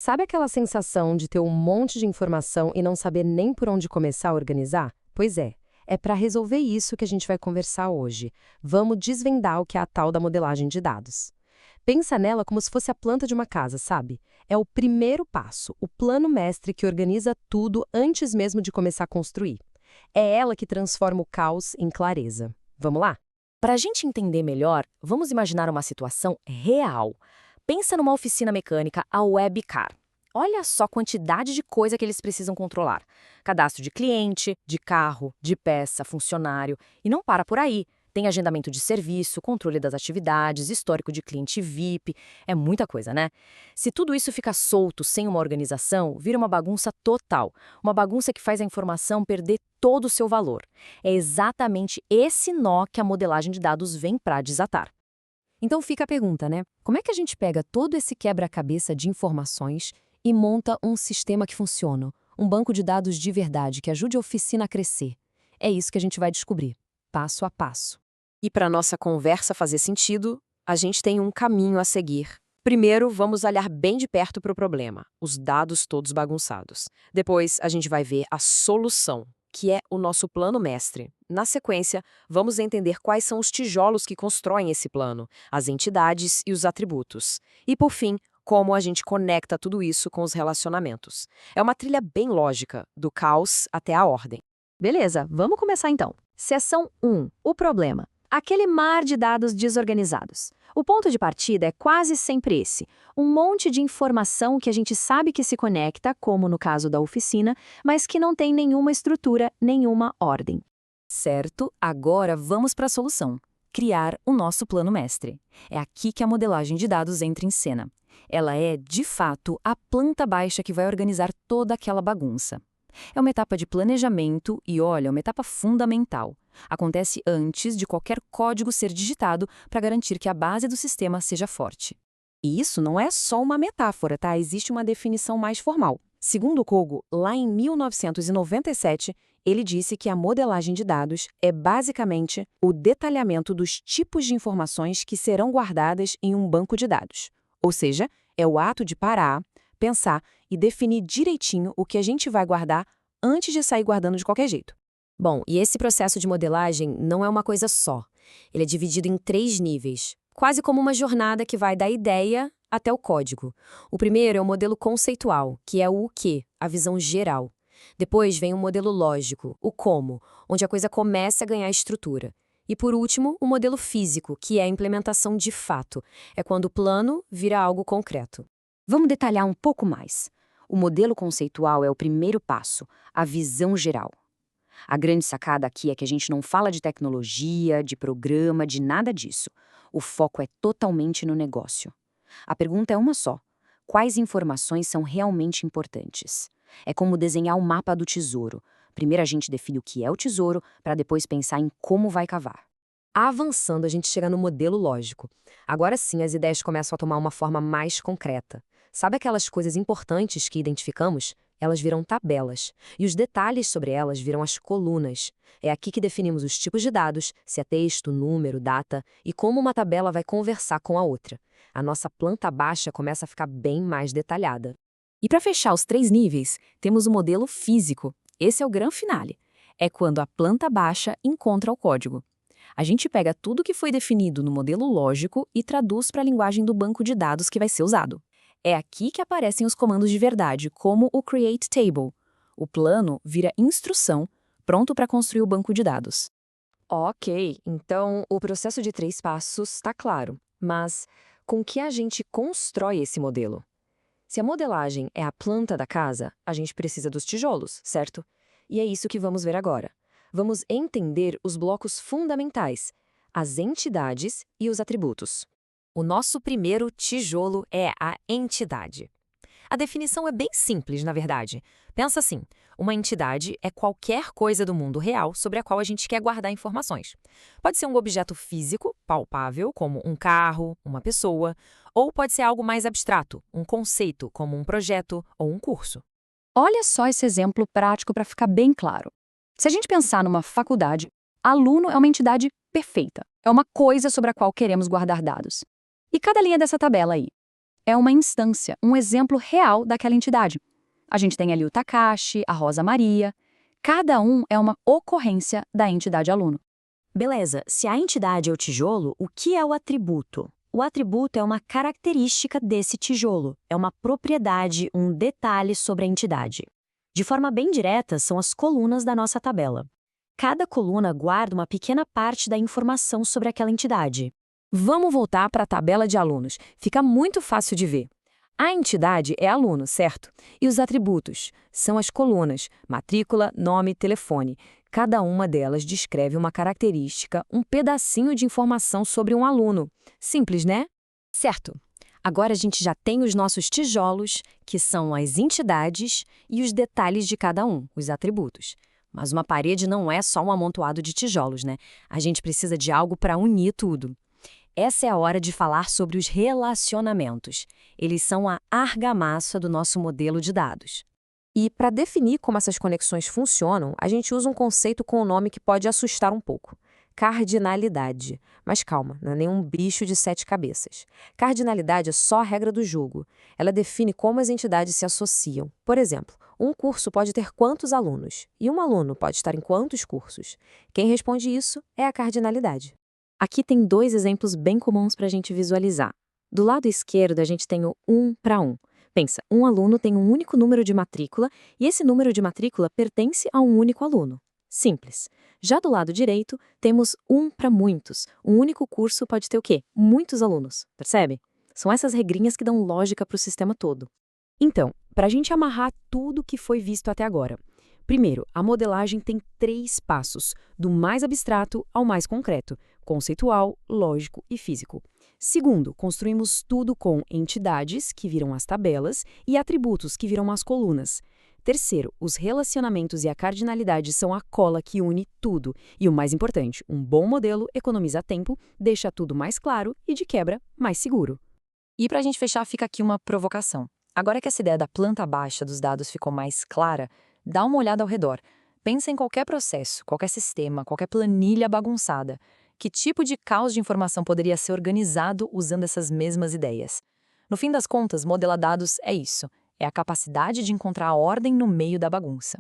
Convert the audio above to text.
Sabe aquela sensação de ter um monte de informação e não saber nem por onde começar a organizar? Pois é para resolver isso que a gente vai conversar hoje. Vamos desvendar o que é a tal da modelagem de dados. Pensa nela como se fosse a planta de uma casa, sabe? É o primeiro passo, o plano mestre que organiza tudo antes mesmo de começar a construir. É ela que transforma o caos em clareza. Vamos lá? Para a gente entender melhor, vamos imaginar uma situação real. Pensa numa oficina mecânica, a Webcar. Olha só a quantidade de coisa que eles precisam controlar. Cadastro de cliente, de carro, de peça, funcionário. E não para por aí. Tem agendamento de serviço, controle das atividades, histórico de cliente VIP. É muita coisa, né? Se tudo isso fica solto, sem uma organização, vira uma bagunça total. Uma bagunça que faz a informação perder todo o seu valor. É exatamente esse nó que a modelagem de dados vem para desatar. Então fica a pergunta, né? Como é que a gente pega todo esse quebra-cabeça de informações e monta um sistema que funciona? Um banco de dados de verdade que ajude a oficina a crescer? É isso que a gente vai descobrir, passo a passo. E para nossa conversa fazer sentido, a gente tem um caminho a seguir. Primeiro, vamos olhar bem de perto para o problema, os dados todos bagunçados. Depois, a gente vai ver a solução, que é o nosso plano mestre. Na sequência, vamos entender quais são os tijolos que constroem esse plano, as entidades e os atributos. E, por fim, como a gente conecta tudo isso com os relacionamentos. É uma trilha bem lógica, do caos até a ordem. Beleza, vamos começar então. Seção 1. O problema. Aquele mar de dados desorganizados. O ponto de partida é quase sempre esse. Um monte de informação que a gente sabe que se conecta, como no caso da oficina, mas que não tem nenhuma estrutura, nenhuma ordem. Certo, agora vamos para a solução. Criar o nosso plano mestre. É aqui que a modelagem de dados entra em cena. Ela é, de fato, a planta baixa que vai organizar toda aquela bagunça. É uma etapa de planejamento e, olha, uma etapa fundamental. Acontece antes de qualquer código ser digitado para garantir que a base do sistema seja forte. E isso não é só uma metáfora, tá? Existe uma definição mais formal. Segundo Kogo, lá em 1997, ele disse que a modelagem de dados é basicamente o detalhamento dos tipos de informações que serão guardadas em um banco de dados. Ou seja, é o ato de parar, pensar e definir direitinho o que a gente vai guardar antes de sair guardando de qualquer jeito. Bom, e esse processo de modelagem não é uma coisa só. Ele é dividido em 3 níveis, quase como uma jornada que vai da ideia até o código. O primeiro é o modelo conceitual, que é o quê, a visão geral. Depois vem o modelo lógico, o como, onde a coisa começa a ganhar estrutura. E por último, o modelo físico, que é a implementação de fato. É quando o plano vira algo concreto. Vamos detalhar um pouco mais. O modelo conceitual é o primeiro passo, a visão geral. A grande sacada aqui é que a gente não fala de tecnologia, de programa, de nada disso. O foco é totalmente no negócio. A pergunta é uma só: quais informações são realmente importantes? É como desenhar o mapa do tesouro. Primeiro a gente define o que é o tesouro, para depois pensar em como vai cavar. Avançando, a gente chega no modelo lógico. Agora sim, as ideias começam a tomar uma forma mais concreta. Sabe aquelas coisas importantes que identificamos? Elas viram tabelas, e os detalhes sobre elas viram as colunas. É aqui que definimos os tipos de dados, se é texto, número, data, e como uma tabela vai conversar com a outra. A nossa planta baixa começa a ficar bem mais detalhada. E para fechar os 3 níveis, temos o modelo físico. Esse é o grande finale. É quando a planta baixa encontra o código. A gente pega tudo que foi definido no modelo lógico e traduz para a linguagem do banco de dados que vai ser usado. É aqui que aparecem os comandos de verdade, como o Create Table. O plano vira instrução, pronto para construir o banco de dados. Ok, então o processo de 3 passos está claro, mas com que a gente constrói esse modelo? Se a modelagem é a planta da casa, a gente precisa dos tijolos, certo? E é isso que vamos ver agora. Vamos entender os blocos fundamentais, as entidades e os atributos. O nosso primeiro tijolo é a entidade. A definição é bem simples, na verdade. Pensa assim, uma entidade é qualquer coisa do mundo real sobre a qual a gente quer guardar informações. Pode ser um objeto físico, palpável, como um carro, uma pessoa, ou pode ser algo mais abstrato, um conceito, como um projeto ou um curso. Olha só esse exemplo prático para ficar bem claro. Se a gente pensar numa faculdade, aluno é uma entidade perfeita. É uma coisa sobre a qual queremos guardar dados. E cada linha dessa tabela aí é uma instância, um exemplo real daquela entidade. A gente tem ali o Takashi, a Rosa Maria. Cada um é uma ocorrência da entidade aluno. Beleza, se a entidade é o tijolo, o que é o atributo? O atributo é uma característica desse tijolo, é uma propriedade, um detalhe sobre a entidade. De forma bem direta, são as colunas da nossa tabela. Cada coluna guarda uma pequena parte da informação sobre aquela entidade. Vamos voltar para a tabela de alunos. Fica muito fácil de ver. A entidade é aluno, certo? E os atributos são as colunas, matrícula, nome, telefone. Cada uma delas descreve uma característica, um pedacinho de informação sobre um aluno. Simples, né? Certo. Agora a gente já tem os nossos tijolos, que são as entidades, e os detalhes de cada um, os atributos. Mas uma parede não é só um amontoado de tijolos, né? A gente precisa de algo para unir tudo. Essa é a hora de falar sobre os relacionamentos. Eles são a argamassa do nosso modelo de dados. E para definir como essas conexões funcionam, a gente usa um conceito com um nome que pode assustar um pouco. Cardinalidade. Mas calma, não é nenhum bicho de 7 cabeças. Cardinalidade é só a regra do jogo. Ela define como as entidades se associam. Por exemplo, um curso pode ter quantos alunos? E um aluno pode estar em quantos cursos? Quem responde isso é a cardinalidade. Aqui tem 2 exemplos bem comuns para a gente visualizar. Do lado esquerdo, a gente tem o 1 para 1. Pensa, um aluno tem um único número de matrícula e esse número de matrícula pertence a um único aluno. Simples. Já do lado direito, temos 1 para muitos. Um único curso pode ter o quê? Muitos alunos. Percebe? São essas regrinhas que dão lógica para o sistema todo. Então, para a gente amarrar tudo que foi visto até agora. Primeiro, a modelagem tem 3 passos, do mais abstrato ao mais concreto, conceitual, lógico e físico. Segundo, construímos tudo com entidades, que viram as tabelas, e atributos, que viram as colunas. Terceiro, os relacionamentos e a cardinalidade são a cola que une tudo. E o mais importante, um bom modelo economiza tempo, deixa tudo mais claro e, de quebra, mais seguro. E para a gente fechar, fica aqui uma provocação. Agora que essa ideia da planta baixa dos dados ficou mais clara, dá uma olhada ao redor. Pensa em qualquer processo, qualquer sistema, qualquer planilha bagunçada. Que tipo de caos de informação poderia ser organizado usando essas mesmas ideias? No fim das contas, modelar dados é isso. É a capacidade de encontrar a ordem no meio da bagunça.